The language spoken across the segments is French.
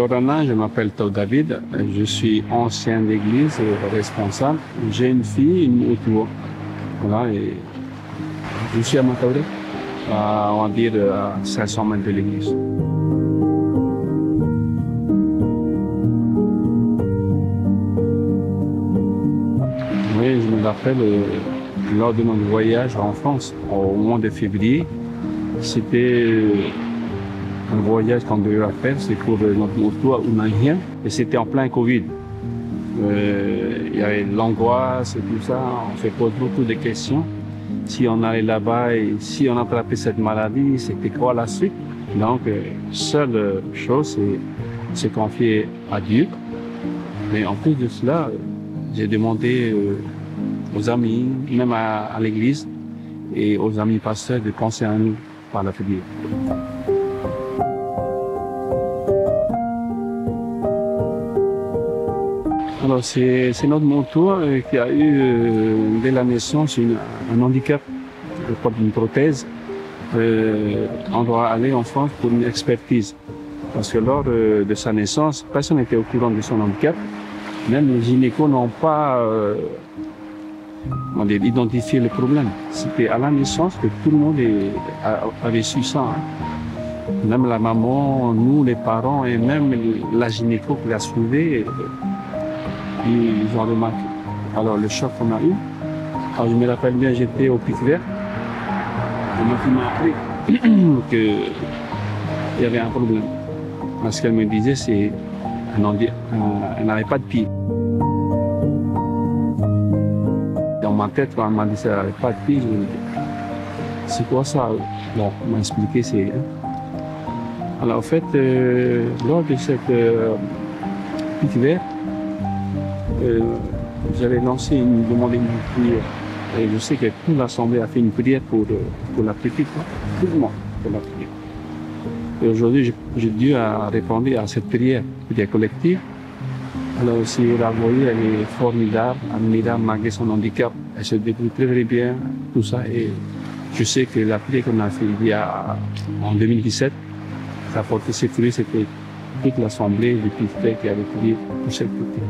Orana, je m'appelle Tao David, je suis ancien d'église et responsable. J'ai une fille, une autre. Voilà, et je suis à Matauré, on va dire à 500 mètres de l'église. Oui, je me rappelle, lors de notre voyage en France, au mois de février, c'était un voyage qu'on devait faire, c'est pour notre moto humanien, et c'était en plein Covid. Il y avait l'angoisse et tout ça, on se pose beaucoup de questions. Si on allait là-bas et si on attrapait cette maladie, c'était quoi la suite? Donc, seule chose, c'est se confier à Dieu. Mais en plus de cela, j'ai demandé aux amis, même à l'église, et aux amis pasteurs de penser à nous par la prière. Alors, c'est notre moto qui a eu, dès la naissance, un handicap, je porte une prothèse. On doit aller en France pour une expertise. Parce que lors de sa naissance, personne n'était au courant de son handicap. Même les gynécos n'ont pas identifié le problème. C'était à la naissance que tout le monde avait su ça. Hein. Même la maman, nous, les parents et même la gynéco qui l'a soulevé, ils ont remarqué. Alors le choc qu'on a eu, alors, je me rappelle bien, j'étais au Pic Vert, et ma fille m'a appris qu'il y avait un problème. Parce qu'elle me disait, elle n'avait pas de pied. Dans ma tête, quand elle m'a dit qu'elle n'avait pas de pied, je me dis, c'est quoi ça? Bon, on m'a expliqué, c'est... Alors en fait, lors de cette Pic Vert, j'avais demandé une prière. Et je sais que toute l'Assemblée a fait une prière pour la petite, tout le monde pour la prière. Et aujourd'hui, Dieu a répondu à cette prière collective. Alors aussi, la voyez, elle est formidable, admirable malgré son handicap. Elle se débrouille très très bien, tout ça. Et je sais que la prière qu'on a fait en 2017, ça a porté ses fruits. C'était toute l'Assemblée du Pic qui avait prié pour cette petite.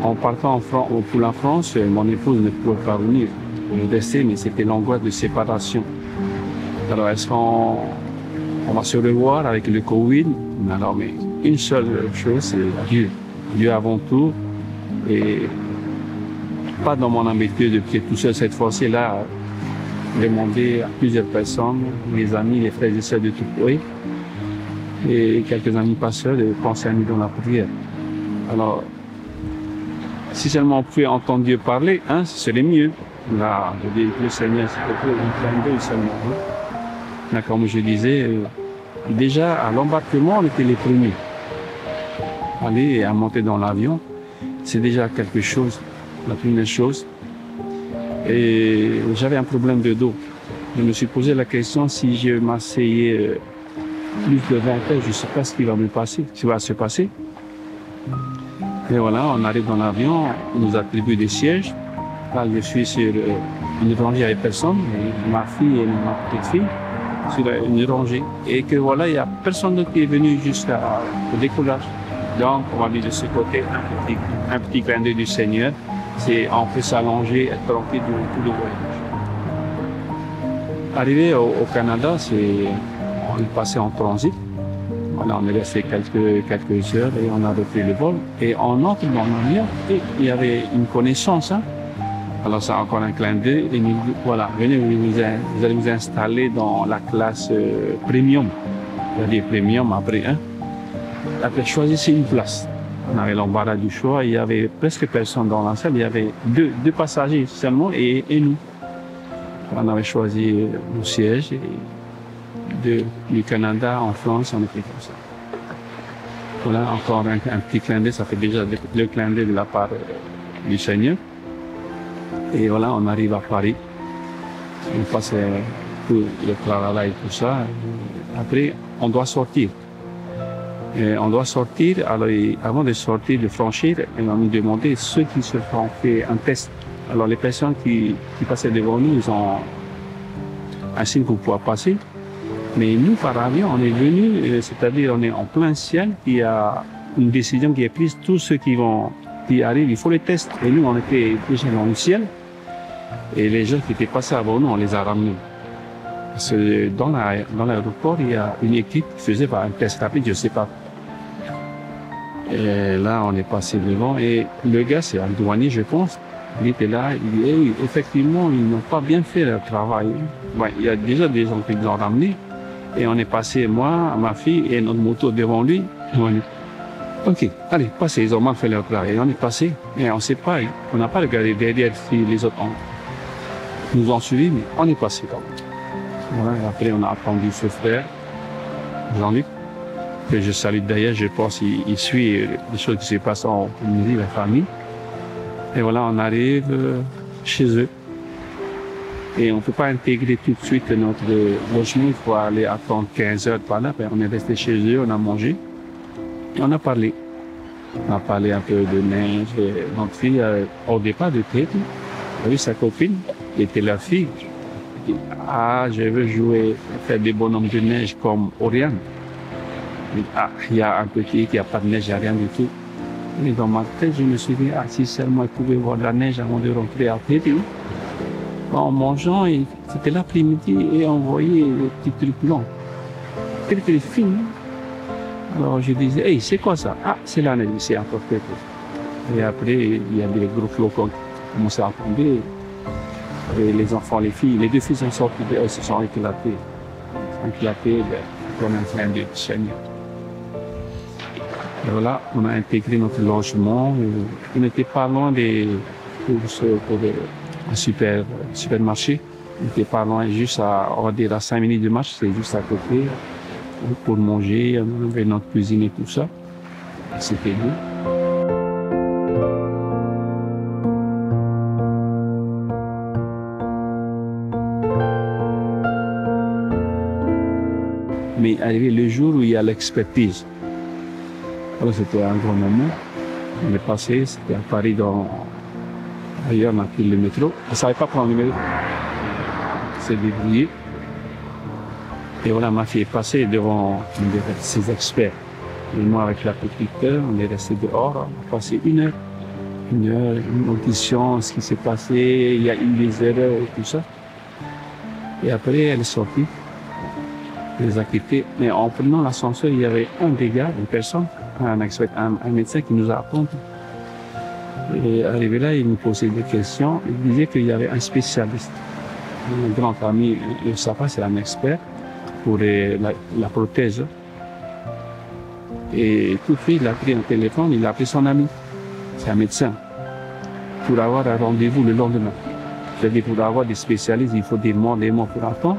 En partant pour la France, mon épouse ne pouvait pas venir. Je restais, mais c'était l'angoisse de séparation. Alors, est-ce qu'on va se revoir avec le Covid? Alors, mais une seule chose, c'est Dieu. Dieu avant tout. Et pas dans mon habitude de prier tout seul cette fois-ci là. Demander à plusieurs personnes, mes amis, les frères et sœurs de tout pays, et quelques amis pasteurs de penser à nous dans la prière. Alors, si seulement on pouvait entendre Dieu parler, hein, ce serait mieux. Là, je dis, le Seigneur, s'il te plaît, un clin d'œil seulement. Là, comme je disais, déjà à l'embarquement, on était les premiers. Aller et à monter dans l'avion, c'est déjà quelque chose, la première chose. Et j'avais un problème de dos. Je me suis posé la question, si je m'asseyais plus de 20 heures, je ne sais pas ce qui va se passer. Et voilà, on arrive dans l'avion, on nous attribue des sièges. Là, je suis sur une rangée avec personne, ma fille et ma petite fille, sur une rangée. Et que voilà, il n'y a personne d'autre qui est venu jusqu'au décollage. Donc, on va dire de ce côté, un petit clin d'œil du Seigneur. On peut s'allonger, être tranquille durant tout le voyage. Arrivé au Canada, on est passé en transit. Voilà, on est resté quelques heures et on a repris le vol. Et on entre dans l'avion et il y avait une connaissance. Hein. Alors c'est encore un clin d'œil. Et nous, voilà, venez, vous allez vous installer dans la classe premium. C'est-à-dire premium après. Hein. Après, choisissez une place. On avait l'embarras du choix, il y avait presque personne dans la salle, il y avait deux passagers seulement et nous. On avait choisi nos sièges et du Canada en France, on était comme ça. Voilà, encore un petit clin d'œil, ça fait déjà le clin d'œil de la part du Seigneur. Et voilà, on arrive à Paris. On passe tout le travail et tout ça. Après, on doit sortir. Et on doit sortir. Alors, avant de sortir, de franchir, ils vont nous demander ceux qui se font fait un test. Alors, les personnes qui passaient devant nous, ils ont un signe pour pouvoir passer. Mais nous, par avion, on est venu, c'est-à-dire on est en plein ciel, il y a une décision qui est prise, tous ceux qui arrivent, il faut les tester. Et nous, on était déjà dans le ciel, et les gens qui étaient passés avant nous, on les a ramenés. Parce que dans l'aéroport, il y a une équipe qui faisait un test rapide, je ne sais pas. Et là, on est passé devant, et le gars, c'est un douanier, je pense. Il était là, il dit, effectivement, ils n'ont pas bien fait leur travail. Bon, il y a déjà des gens qui l'ont ramené. Et on est passé, moi, ma fille et notre moto devant lui. Ok, allez, passez, ils ont mal fait leur travail. Et on est passé, mais on ne sait pas, on n'a pas regardé derrière si les autres nous ont suivis, mais on est passé quand même. Voilà, et après, on a attendu ce frère, Jean-Luc, que je salue d'ailleurs, je pense qu'il suit les choses qui se passent en communauté, la famille. Et voilà, on arrive chez eux. Et on ne peut pas intégrer tout de suite notre logement, il faut aller attendre 15 heures par là. On est resté chez eux, on a mangé, et on a parlé. On a parlé un peu de neige. Et notre fille, au départ de tête, a vu sa copine, qui était la fille. Elle dit, ah, je veux jouer, faire des bonhommes de neige comme Oriane. Ah, il y a un petit qui n'a pas de neige, il n'y a rien du tout. Et dans ma tête, je me suis dit, ah, si seulement elle pouvait voir de la neige avant de rentrer à Péry. En mangeant, c'était l'après-midi et on voyait des petits trucs blancs. Très fines. Alors je disais, hey, c'est quoi ça? Ah, c'est la neige, c'est encore quelque chose. Et après, il y a des gros flocons qui commençaient à tomber. Et les enfants, les filles, les deux filles sont sorties, elles se sont éclatées. Comme un train de chaîne. Et voilà, on a intégré notre logement. On n'était pas loin des courses pour un supermarché. On n'était pas loin, juste on va dire à 5 minutes de marche, c'est juste à côté. Pour manger, on avait notre cuisine et tout ça. C'était bien. Mais arrivé le jour où il y a l'expertise. Alors c'était un grand moment. On est passé, c'était à Paris, ailleurs on a pris le métro. On ne savait pas prendre le métro. C'est débrouillé. Et voilà, ma fille est passée devant ces experts. Et moi, avec la petite heure, on est resté dehors. On a passé une audition, ce qui s'est passé, il y a eu des erreurs et tout ça. Et après, elle est sortie. Elle les a quittés. Mais en prenant l'ascenseur, il y avait un des gars, une personne, un médecin qui nous a attendu. Et arrivé là, il nous posait des questions. Il disait qu'il y avait un spécialiste. Un grand ami, le Safa, c'est un expert pour la prothèse. Et tout de suite, il a pris un téléphone, il a appelé son ami. C'est un médecin. Pour avoir un rendez-vous le lendemain. C'est-à-dire, pour avoir des spécialistes, il faut des mois pour attendre.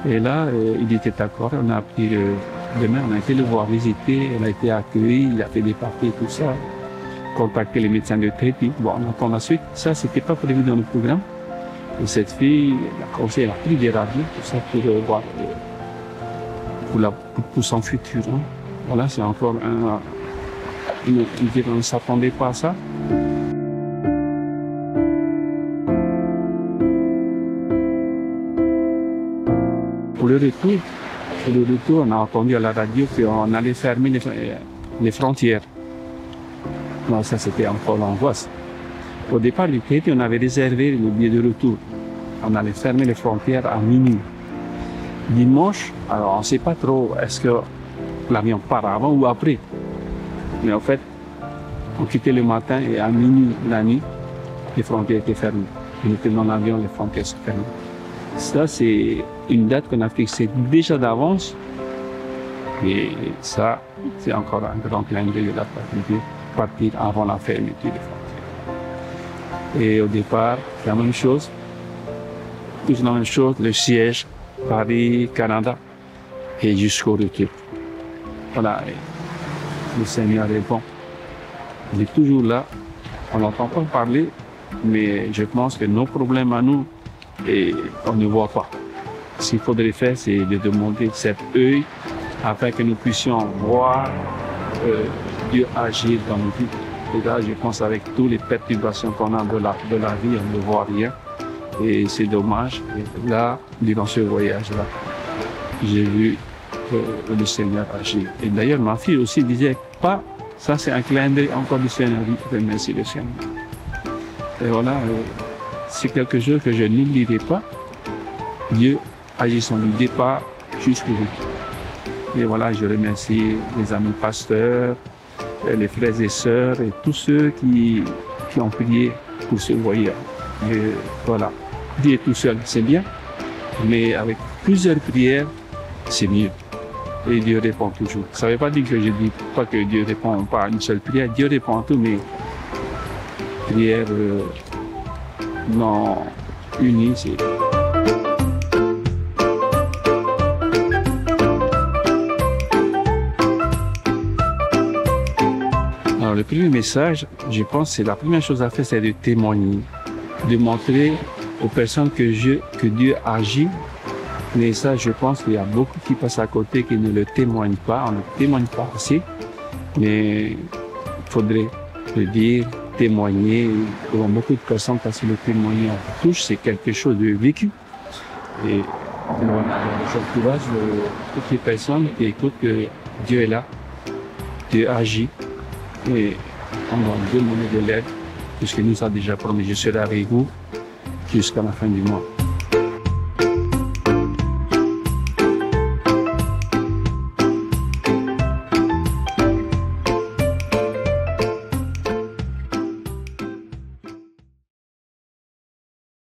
Et là, il était d'accord. On a pris demain, on a été le voir visiter, on a été accueilli, il a fait des papiers, tout ça. Contacter les médecins de traitement. Bon, on attend la suite. Ça, c'était pas prévu dans le programme. Et cette fille, elle a pris des radios, tout ça, pour voir pour son futur. Hein. Voilà, c'est encore on ne s'attendait pas à ça. Pour le retour, on a entendu à la radio qu'on allait fermer les frontières. Non, ça c'était encore l'angoisse. Au départ du Haïti, on avait réservé le billet de retour. On allait fermer les frontières à minuit. Dimanche, alors on ne sait pas trop est-ce que l'avion part avant ou après. Mais en fait, on quittait le matin et à minuit, la nuit, les frontières étaient fermées. On était dans l'avion, les frontières se ferment. Ça, c'est une date qu'on a fixée déjà d'avance. Et ça, c'est encore un grand clin d'œil de la partir avant la fermeture des frontières. Et au départ, la même chose. Toujours la même chose, le siège, Paris, Canada, et jusqu'au retour. Voilà, le Seigneur est bon. Il est toujours là. On n'entend pas parler, mais je pense que nos problèmes à nous, et on ne voit pas. Ce qu'il faudrait faire, c'est de demander cet œil afin que nous puissions voir Dieu agir dans nos vies. Et là, je pense avec toutes les perturbations qu'on a de la vie, on ne voit rien. Et c'est dommage. Et là, durant ce voyage-là, j'ai vu le Seigneur agir. Et d'ailleurs, ma fille aussi disait, pas, ça c'est un clin d'œil encore du Seigneur. Merci le Seigneur. Et voilà, c'est quelque chose que je n'oublierai pas. Dieu agissant du départ jusqu'au bout. Et voilà, je remercie les amis pasteurs, les frères et sœurs et tous ceux qui ont prié pour ce voyage. Et voilà, prier tout seul, c'est bien, mais avec plusieurs prières, c'est mieux. Et Dieu répond toujours. Ça ne veut pas dire que je dis pas que Dieu répond pas à une seule prière. Dieu répond à tout, mais prière non unie, c'est... Alors, le premier message, je pense, c'est la première chose à faire, c'est de témoigner, de montrer aux personnes que Dieu agit. Mais ça, je pense qu'il y a beaucoup qui passent à côté, qui ne le témoignent pas. On ne témoigne pas assez. Mais il faudrait le dire, témoigner. Pour beaucoup de personnes, parce que le témoignage touche, c'est quelque chose de vécu. Et voilà, j'encourage toutes les personnes qui écoutent que Dieu est là, Dieu agit. Et on va demander de l'aide, puisque nous a déjà promis, je serai avec vous jusqu'à la fin du mois.